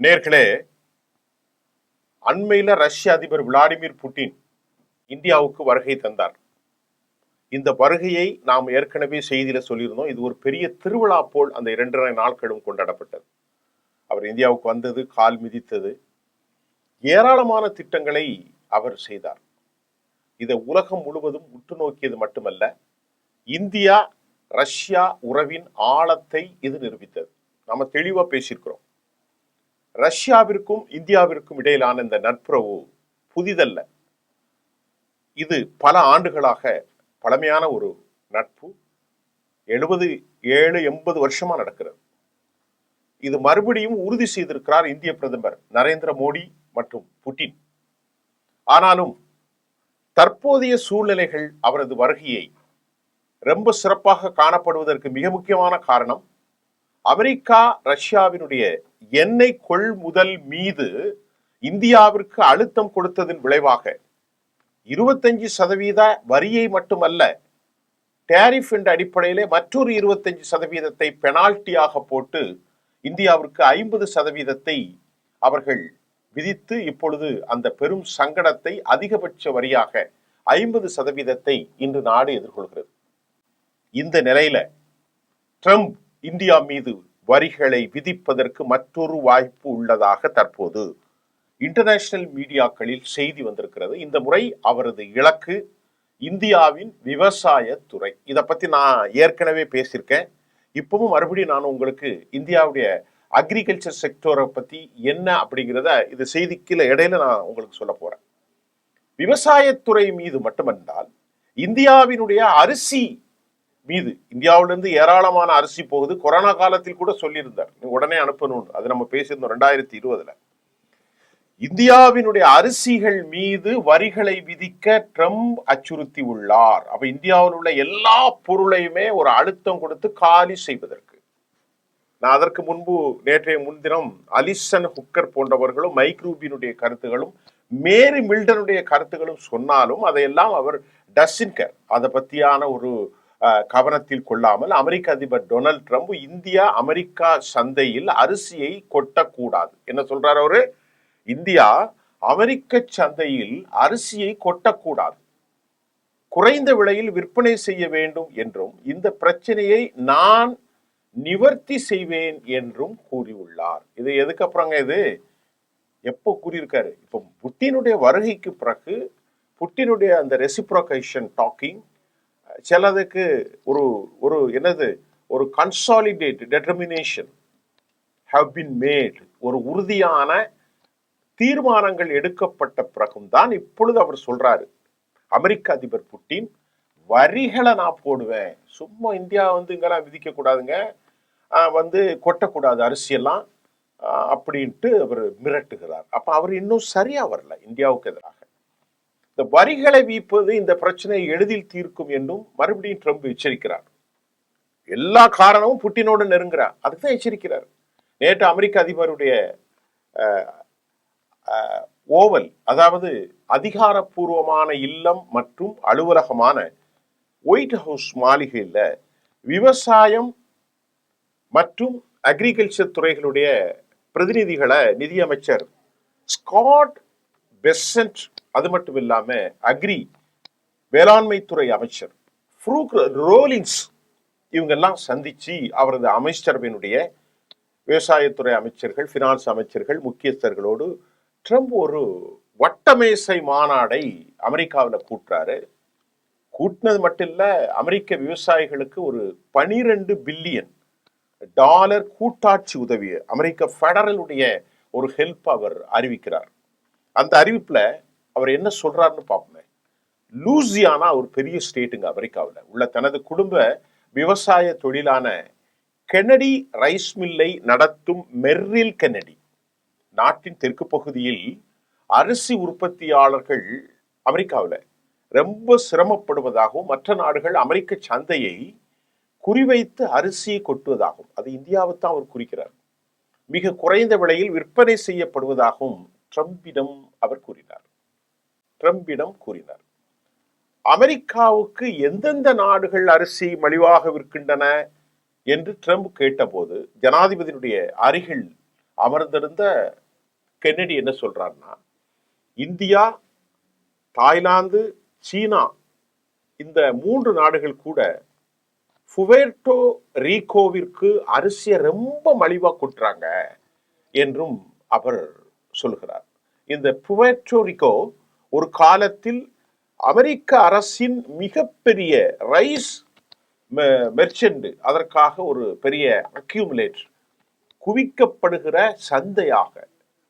நேர்களே, அண்மையில ரஷ்ய அதிபர் விளாடிமிர் புட்டின் இந்தியாவுக்கு வருகை தந்தார். இந்த வருகையை நாம் ஏற்கனவே செய்தியில சொல்லியிருந்தோம். இது ஒரு பெரிய திருவிழா போல் அந்த 2.5 நாட்களும் கொண்டாடப்பட்டது. அவர் இந்தியாவுக்கு வந்தது, கால் மிதித்தது, ஏராளமான திட்டங்களை அவர் செய்தார். இதை உலகம் முழுவதும் உற்று நோக்கியது மட்டுமல்ல, இந்தியா ரஷ்யா உறவின் ஆழத்தை இது நிரூபித்தது. நாம தெளிவா பேசியிருக்கிறோம். ரஷ்யாவிற்கும் இந்தியாவிற்கும் இடையிலான இந்த நட்புறவு புதிதல்ல. இது பல ஆண்டுகளாக பழமையான ஒரு நட்பு. 70-80 வருஷமா நடக்கிறது. இது மறுபடியும் உறுதி செய்திருக்கிறார் இந்திய பிரதமர் நரேந்திர மோடி மற்றும் புட்டின். ஆனாலும் தற்போதைய சூழ்நிலைகள் அவரது வருகையை ரொம்ப சிறப்பாக காணப்படுவதற்கு மிக முக்கியமான காரணம், அமெரிக்கா ரஷ்யாவினுடைய எண்ணெய் கொள்முதல் மீது இந்தியாவிற்கு அழுத்தம் கொடுத்ததன் விளைவாக 25% வரியை மட்டுமல்ல, டேரிஃப் என்ற அடிப்படையிலே மற்றொரு 25% பெனால்டியாக போட்டு இந்தியாவிற்கு 50% அவர்கள் விதித்து இப்பொழுது அந்த பெரும் சங்கடத்தை அதிகபட்ச வரியாக 50% இன்று நாடு எதிர்கொள்கிறது. இந்த நிலையில ட்ரம்ப் இந்தியா மீது வரிகளை விதிப்பதற்கு மற்றொரு வாய்ப்பு உள்ளதாக தற்போது இன்டர்நேஷனல் மீடியாக்களில் செய்தி வந்திருக்கிறது. இந்த முறை அவரது இலக்கு இந்தியாவின் விவசாயத்துறை. இதை பத்தி நான் ஏற்கனவே பேசியிருக்கேன். இப்பவும் மறுபடியும் நான் உங்களுக்கு இந்தியாவுடைய அக்ரிகல்ச்சர் செக்டரை பத்தி என்ன அப்படிங்கிறத இது செய்திக்குள்ள இடையில நான் உங்களுக்கு சொல்ல போறேன். விவசாயத்துறை மீது மட்டுமன்றால் இந்தியாவினுடைய அரிசி மீது, இந்தியாவிலிருந்து ஏராளமான அரிசி போகுது. கொரோனா காலத்தில் கூட சொல்லியிருந்தார், நீ உடனே அனுப்பணும். அது நம்ம பேசியிருந்தோம் 2020. இந்தியாவினுடைய அரிசிகள் மீது வரிகளை விதிக்க ட்ரம்ப் அச்சுறுத்தி உள்ளார். அப்ப இந்தியாவில் உள்ள எல்லா பொருளையுமே ஒரு அழுத்தம் கொடுத்து காலி செய்வதற்கு. நான் அதற்கு முன்பு நேற்றைய முன்தினம் அலிசன் ஹுக்கர் போன்றவர்களும் மைக் ரூபினுடைய கருத்துகளும் மேரி மில்டனுடைய கருத்துகளும் சொன்னாலும் அதையெல்லாம் அவர் டசின்கர் அதை பத்தியான ஒரு கவனத்தில் கொள்ளாமல், அமெரிக்க அதிபர் டொனால்ட் ட்ரம்ப் இந்தியா அமெரிக்கா சந்தையில் அரிசியை கொட்டக்கூடாது என்ன சொல்றாரு அவரு? இந்தியா அமெரிக்க சந்தையில் அரிசியை கொட்டக்கூடாது, குறைந்த விலையில் விற்பனை செய்ய வேண்டும் என்றும் இந்த பிரச்சனையை நான் நிவர்த்தி செய்வேன் என்றும் கூறியுள்ளார். இது எதுக்கு அப்புறங்க? இது எப்போ கூறியிருக்காரு? இப்போ புட்டினுடைய வருகைக்கு பிறகு புட்டினுடைய அந்த ரெசிப்ரோகேஷன் டாக்கிங் சிலதுக்கு ஒரு ஒரு என்னது ஒரு consolidate determination have been made, ஒரு உறுதியான தீர்மானங்கள் எடுக்கப்பட்ட பிறகும் தான் இப்பொழுது அவர் சொல்றாரு, அமெரிக்க அதிபர் புட்டின் வரிகளை நான் போடுவேன், சும்மா இந்தியா இங்கெல்லாம் விதிக்க கூடாதுங்க, கொட்டக்கூடாது அரிசியெல்லாம் அப்படின்ட்டு அவர் மிரட்டுகிறார். அப்ப அவர் இன்னும் சரியா வரல இந்தியாவுக்கு எதிராக. இந்த வரிகளை வீப்பது இந்த பிரச்சனையை எளிதில் தீர்க்கும் என்றும் மறுபடியும் ட்ரம்ப் எச்சரிக்கிறார். எல்லா காரணமும் புட்டினோடு நெருங்குறார், அதுதான் எச்சரிக்கிறார். நேற்று அமெரிக்க அதிபருடைய ஓவல், அதாவது அதிகாரப்பூர்வமான இல்லம் மற்றும் அலுவலகமான ஒயிட் ஹவுஸ் மாளிகையில் விவசாயம் மற்றும் அக்ரிகல்ச்சர் துறைகளுடைய பிரதிநிதிகளை நிதியமைச்சர் ஸ்காட் பெசன்ட், அது மட்டும் இல்லாம வேளாண்மை துறை அமைச்சர் ஃப்ரூக் ரோலின்ஸ் இவங்கெல்லாம் சந்திச்சு அவரது அமைச்சரவையினுடைய விவசாயத்துறை அமைச்சர்கள், பினான்ஸ் அமைச்சர்கள், முக்கியஸ்தர்களோடு ட்ரம்ப் ஒரு வட்டமேசை மாநாடை அமெரிக்காவில் கூட்டுறாரு. கூட்டினது மட்டும் இல்ல, அமெரிக்க விவசாயிகளுக்கு ஒரு $12 பில்லியன் கூட்டாட்சி உதவி அமெரிக்க ஃபெடரலுடைய ஒரு ஹெல்ப் அவர் அறிவிக்கிறார். அந்த அறிவிப்புல அவர் என்ன சொல்றாருன்னு பார்ப்போமே. லூசியானா ஒரு பெரிய ஸ்டேட்டுங்க அமெரிக்காவில் உள்ள தனது குடும்ப விவசாய தொழிலான கென்னடி ரைஸ் மில்லை நடத்தும் மெர்ரில் கென்னடி நாட்டின் தெற்கு பகுதியில் அரிசி உற்பத்தியாளர்கள் அமெரிக்காவில் ரொம்ப சிரமப்படுவதாகவும் மற்ற நாடுகள் அமெரிக்க சந்தையை குறிவைத்து அரிசியை கொட்டுவதாகவும், அது இந்தியாவை தான் அவர் குறிக்கிறார், மிக குறைந்த விலையில் விற்பனை செய்யப்படுவதாகவும் ட்ரம்பிடம் அவர் கூறினார். அமெரிக்காவுக்கு எந்தெந்த நாடுகள் அரிசி மலிவாக விற்கின்றன என்று ட்ரம்ப் கேட்டபோது ஜனாதிபதியுடைய அருகில் அமர்ந்திருந்த கென்னடி என்ன சொல்றாருன்னா, இந்தியா, தாய்லாந்து, சீனா இந்த 3 நாடுகள் கூட புவேர்ட்டோ ரீகோவிற்கு அரிசியை ரொம்ப மலிவா கொட்டுறாங்க என்றும் அவர் சொல்கிறார். இந்த புவேர்ட்டோ ரிகோ ஒரு காலத்தில் அமெரிக்க அரசின் மிகப்பெரிய ரைஸ் மெர்ச்சன்ட், அதற்காக ஒரு பெரிய அக்யூமுலேட்டர், குவிக்கப்படுகிற சந்தையாக,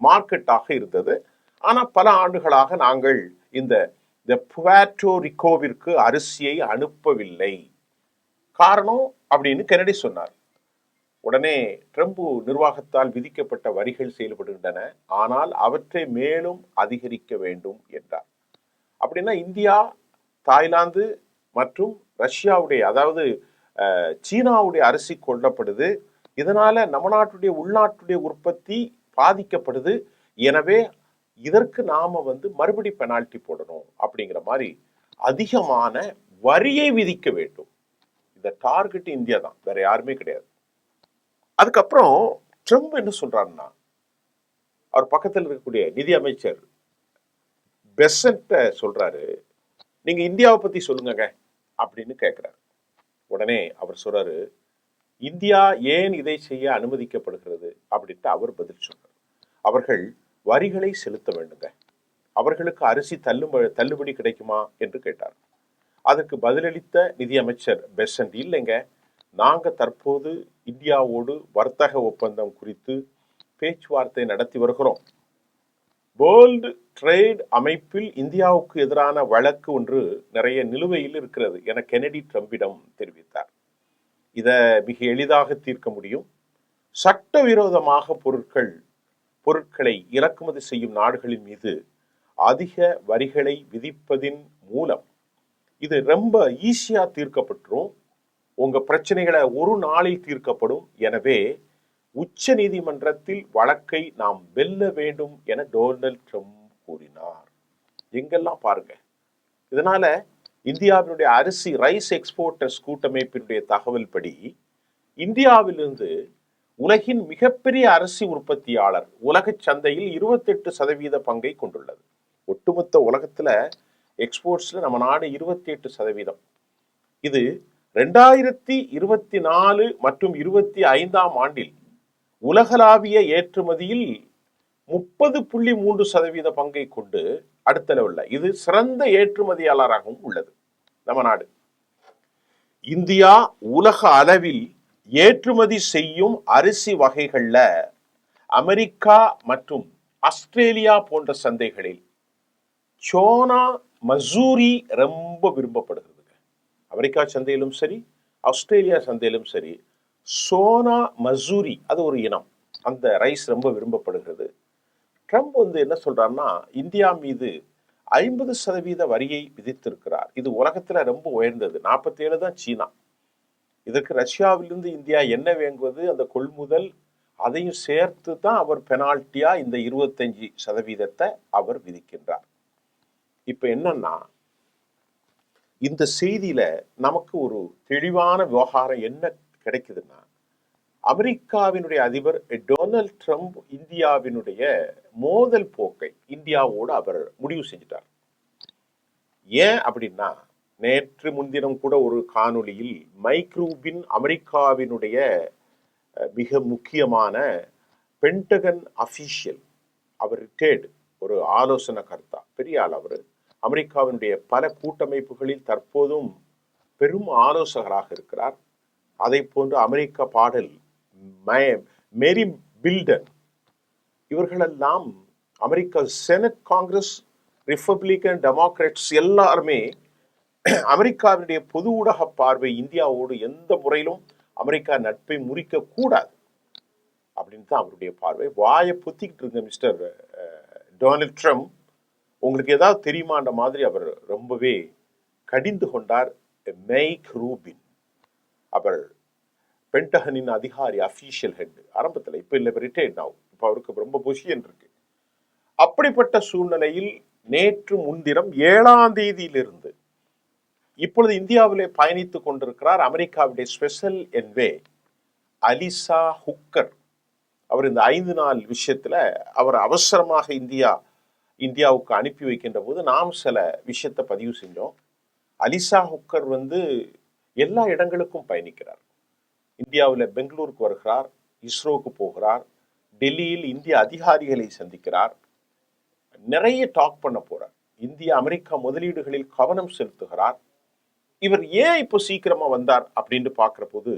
மார்க்கெட்டாக இருந்தது. ஆனா பல ஆண்டுகளாக நாங்கள் இந்த புவேர்ட்டோ ரிகோவிற்கு அரிசியை அனுப்பவில்லை. காரணம் அப்படின்னு கென்னடி சொன்னார். உடனே ட்ரம்ப் நிர்வாகத்தால் விதிக்கப்பட்ட வரிகள் செயல்படுகின்றன, ஆனால் அவற்றை மேலும் அதிகரிக்க வேண்டும் என்றார். அப்படின்னா இந்தியா, தாய்லாந்து மற்றும் ரஷ்யாவுடைய, அதாவது சீனாவுடைய அரிசி கொல்லப்படுது. இதனால நம்ம நாட்டுடைய உள்நாட்டுடைய உற்பத்தி பாதிக்கப்படுது. எனவே இதற்கு நாம மறுபடி பெனால்டி போடணும் அப்படிங்கிற மாதிரி அதிகமான வரியை விதிக்க வேண்டும். இந்த டார்கெட் இந்தியா தான், வேற யாருமே கிடையாது. அதுக்கப்புறம் ட்ரம்ப் என்ன சொல்றாருன்னா, அவர் பக்கத்தில் இருக்கக்கூடிய நிதி அமைச்சர் பெசன்ட்ட சொல்றாரு, நீங்க இந்தியாவை பத்தி சொல்லுங்க அப்படின்னு கேட்கிறாரு. உடனே அவர் சொல்றாரு, இந்தியா ஏன் இதை செய்ய அனுமதிக்கப்படுகிறது அப்படின்ட்டு அவர் பதில் சொல்றாரு. அவர்கள் வரிகளை செலுத்த வேண்டுங்க, அவர்களுக்கு அரிசி தள்ளுபடி கிடைக்குமா என்று கேட்டார். அதற்கு பதிலளித்த நிதியமைச்சர் பெசன்ட், இல்லைங்க, நாங்க தற்போது இந்தியாவோடு வர்த்தக ஒப்பந்தம் குறித்து பேச்சுவார்த்தை நடத்தி வருகிறோம். வேர்ல்டு ட்ரேட் அமைப்பில் இந்தியாவுக்கு எதிரான வழக்கு ஒன்று நிறைய நிலுவையில் இருக்கிறது என கென்னடி ட்ரம்பிடம் தெரிவித்தார். இதை மிக எளிதாக தீர்க்க முடியும். சட்டவிரோதமாக பொருட்களை இறக்குமதி செய்யும் நாடுகளின் மீது அதிக வரிகளை விதிப்பதின் மூலம் இது ரொம்ப ஈஸியா தீர்க்கப்பட்டுரும். உங்க பிரச்சனைகளை ஒரு நாளில் தீர்க்கப்படும். எனவே உச்ச நீதிமன்றத்தில் வழக்கை நாம் வெல்ல வேண்டும் என டொனால்ட் ட்ரம்ப் கூறினார். எங்கெல்லாம் பாருங்க. இதனால இந்தியாவினுடைய அரிசி ரைஸ் எக்ஸ்போர்ட்டர்ஸ் கூட்டமைப்பினுடைய தகவல் படி இந்தியாவிலிருந்து உலகின் மிகப்பெரிய அரிசி உற்பத்தியாளர் உலக சந்தையில் 28% பங்கை கொண்டுள்ளது. ஒட்டுமொத்த உலகத்துல எக்ஸ்போர்ட்ஸ்ல நம்ம நாடு 28%. இது 2024 மற்றும் 25ஆம் ஆண்டில் உலகளாவிய ஏற்றுமதியில் 30.3% பங்கை கொண்டு அடுத்த லெவல்ல இது சிறந்த ஏற்றுமதியாளராகவும் உள்ளது நம்ம நாடு. இந்தியா உலக அளவில் ஏற்றுமதி செய்யும் அரிசி வகைகள்ல அமெரிக்கா மற்றும் ஆஸ்திரேலியா போன்ற சந்தைகளில் சோனா மசூரி ரொம்ப விரும்பப்படுகிறது. அமெரிக்கா சந்தையிலும் சரி, ஆஸ்திரேலியா சந்தையிலும் சரி, சோனா மசூரி அது ஒரு இனம், அந்த ரைஸ் ரொம்ப விரும்பப்படுகிறது. ட்ரம்ப் என்ன சொல்றாருன்னா, இந்தியா மீது 50% வரியை விதித்திருக்கிறார். இது உலகத்துல ரொம்ப உயர்ந்தது. 47 தான் சீனா. இதற்கு ரஷ்யாவிலிருந்து இந்தியா என்ன வாங்குவது, அந்த கொள்முதல், அதையும் சேர்த்து தான் அவர் பெனால்ட்டியா இந்த 25% அவர் விதிக்கின்றார். இப்ப என்னன்னா, இந்த செய்தியில நமக்கு ஒரு தெளிவான விவகாரம் என்ன கிடைக்குதுன்னா, அமெரிக்காவினுடைய அதிபர் டொனால்ட் ட்ரம்ப் இந்தியாவினுடைய மோதல் போக்கை இந்தியாவோடு அவர் முடிவு செஞ்சிட்டார். ஏன் அப்படின்னா, நேற்று முன்தினம் கூட ஒரு காணொலியில் மைக் ரூபின், அமெரிக்காவினுடைய மிக முக்கியமான பென்டகன் அபிஷியல், அவர் ரிட்டையர்டு ஒரு ஆலோசனை கர்த்தா, பெரிய ஆள் அவர், அமெரிக்காவினுடைய பல கூட்டமைப்புகளில் தற்போதும் பெரும் ஆலோசகராக இருக்கிறார். அதை போன்று அமெரிக்க பாடல் மேரி பில்டன், இவர்களெல்லாம் America senate, Congress, Republican, democrats எல்லாருமே அமெரிக்காவினுடைய பொது ஊடக பார்வை இந்தியாவோடு எந்த முறையிலும் அமெரிக்கா நட்பை முறிக்க கூடாது அப்படின்னு தான் அவருடைய பார்வை. வாயை பொத்திக்கிட்டு இருந்த மிஸ்டர் டொனால்ட் ட்ரம்ப் உங்களுக்கு ஏதாவது தெரியுமான்ற மாதிரி அவர் ரொம்பவே கடிந்து கொண்டார். மைக் ரூபின், அவர் பென்டகனின் அதிகாரி, அபிஷியல் ஹெட் ஆரம்பத்தில், இப்ப இல்லை, ரிட்டையர்ட் ஆகும், இப்ப அவருக்கு ரொம்ப பொசிஷன் இருக்கு. அப்படிப்பட்ட சூழ்நிலையில் நேற்று முன்தினம் 7ஆம் தேதியிலிருந்து இப்பொழுது இந்தியாவிலே பயணித்துக் கொண்டிருக்கிறார் அமெரிக்காவுடைய ஸ்பெஷல் என்வே அலிசா ஹுக்கர். அவர் இந்த 5 நாள் விஷயத்துல அவர் அவசரமாக இந்தியாவுக்கு அனுப்பி வைக்கின்ற போது நாம் சில விஷயத்தை பதிவு செஞ்சோம். அலிசா ஹுக்கர் எல்லா இடங்களுக்கும் பயணிக்கிறார். இந்தியாவில் பெங்களூருக்கு வருகிறார், இஸ்ரோக்கு போகிறார், டெல்லியில் இந்திய அதிகாரிகளை சந்திக்கிறார், நிறைய டாக் பண்ண போறார். இந்திய அமெரிக்கா முதலீடுகளில் கவனம் செலுத்துகிறார். இவர் ஏன் இப்போ சீக்கிரமா வந்தார் அப்படின்னு பார்க்கிற போது,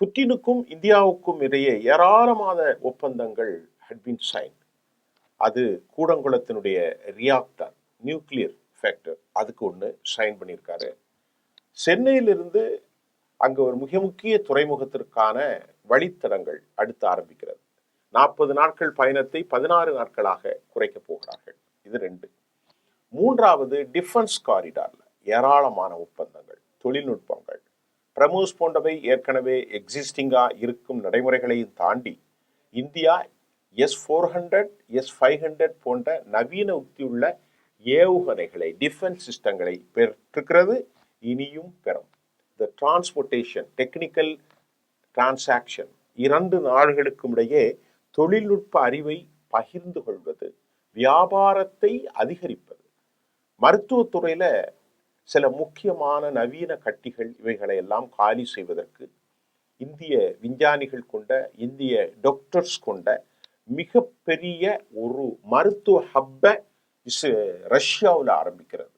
புட்டினுக்கும் இந்தியாவுக்கும் இடையே ஏராளமான ஒப்பந்தங்கள் had been signed. அது கூடங்குளத்தினுடைய ரியாக்டர், நியூக்ளியர் ஃபேக்டர், அதுக்கு ஒன்று சைன் பண்ணியிருக்காரு. சென்னையிலிருந்து அங்கே ஒரு மிக முக்கிய துறைமுகத்திற்கான வழித்தடங்கள் அடுத்து ஆரம்பிக்கிறது. 40 நாட்கள் பயணத்தை 16 நாட்களாக குறைக்க போகிறார்கள். இது 2. 3வது டிஃபென்ஸ் காரிடார்ல ஏராளமான ஒப்பந்தங்கள், தொழில்நுட்பங்கள், பிரமோஸ் போன்றவை ஏற்கனவே எக்ஸிஸ்டிங்கா இருக்கும் நடைமுறைகளையும் தாண்டி இந்தியா S-400, S-500 போன்ற நவீன உத்தியுள்ள ஏவுகணைகளை, டிஃபென்ஸ் சிஸ்டங்களை பெற்றிருக்கிறது, இனியும் பெறும். இந்த டிரான்ஸ்போர்ட்டேஷன், டெக்னிக்கல் டிரான்சாக்ஷன், 2 நாடுகளுக்கும் இடையே தொழில்நுட்ப அறிவை பகிர்ந்து கொள்வது, வியாபாரத்தை அதிகரிப்பது, மருத்துவத்துறையில சில முக்கியமான நவீன கட்டிகள், இவைகளை எல்லாம் காலி செய்வதற்கு இந்திய விஞ்ஞானிகள் கொண்ட, இந்திய டாக்டர்ஸ் கொண்ட மிகப்பெரிய ஒரு மருத்துவ ஹப்பை ரஷ்யாவில் ஆரம்பிக்கிறது.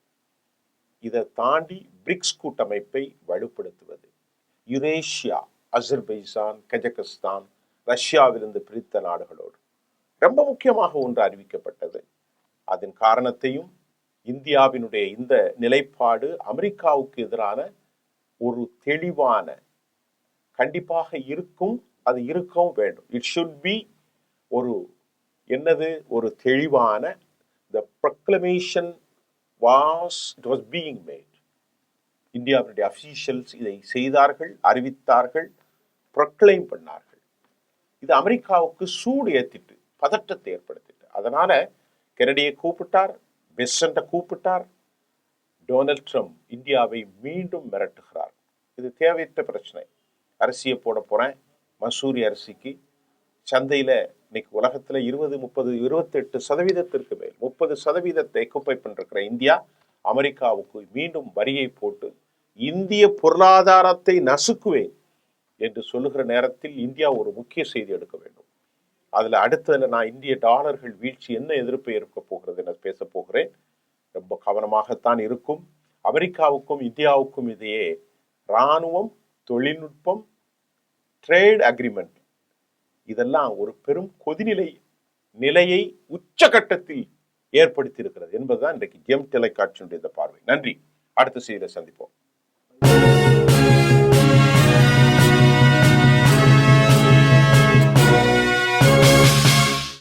இதை தாண்டி பிரிக்ஸ் கூட்டமைப்பை வலுப்படுத்துவது, யுரேஷியா, அசர்பைஜான், கஜகஸ்தான், ரஷ்யாவிலிருந்து பிரித்த நாடுகளோடு ரொம்ப முக்கியமாக ஒன்று அறிவிக்கப்பட்டது. அதன் காரணத்தையும் இந்தியாவினுடைய இந்த நிலைப்பாடு அமெரிக்காவுக்கு எதிரான ஒரு தெளிவான, கண்டிப்பாக இருக்கும், அது இருக்கவும் வேண்டும். இட் ஷுட் பி ஒரு தெளிவான, the proclamation was being made. இந்தியாவுடைய அபிஷியல்ஸ் இதை செய்தார்கள், அறிவித்தார்கள், ப்ரொக்ளைம் பண்ணார்கள். இது அமெரிக்காவுக்கு சூடு ஏற்றிட்டு, பதட்டத்தை ஏற்படுத்திட்டு. அதனால கெனடியை கூப்பிட்டார், பெசன்ட்டை கூப்பிட்டார். டொனால்ட் ட்ரம்ப் இந்தியாவை மீண்டும் மிரட்டுகிறார். இது தேவையற்ற பிரச்சனை. அரிசியை போட போறேன், மசூரி அரிசிக்கு சந்தையில இன்னைக்கு உலகத்துல 20, 30, 28% மேல் 30% எக்குப்பை பண்ணிருக்கிற இந்தியா அமெரிக்காவுக்கு மீண்டும் வரியை போட்டு இந்திய பொருளாதாரத்தை நசுக்குவேன் என்று சொல்லுகிற நேரத்தில் இந்தியா ஒரு முக்கிய செய்தி எடுக்க வேண்டும். அதுல அடுத்ததுல நான் இந்திய டாலர்கள் வீழ்ச்சி என்ன எதிர்ப்பை இருக்க போகிறது என பேச போகிறேன். ரொம்ப கவனமாகத்தான் இருக்கும். அமெரிக்காவுக்கும் இந்தியாவுக்கும் இதையே இராணுவம், தொழில்நுட்பம், ட்ரேட் அக்ரிமெண்ட், இதெல்லாம் ஒரு பெரும் நிலையை உச்சகட்டத்தில் ஏற்படுத்தி இருக்கிறது என்பதுதான் இன்றைக்கு ஜெம் தொலைக்காட்சியினுடைய இந்த பார்வை. நன்றி. அடுத்த செய்தியில சந்திப்போம்.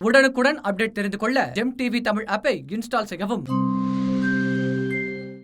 உடனுக்குடன் அப்டேட் தெரிந்து கொள்ள ஜெம் டிவி தமிழ் ஆப்பை இன்ஸ்டால் செய்யவும்.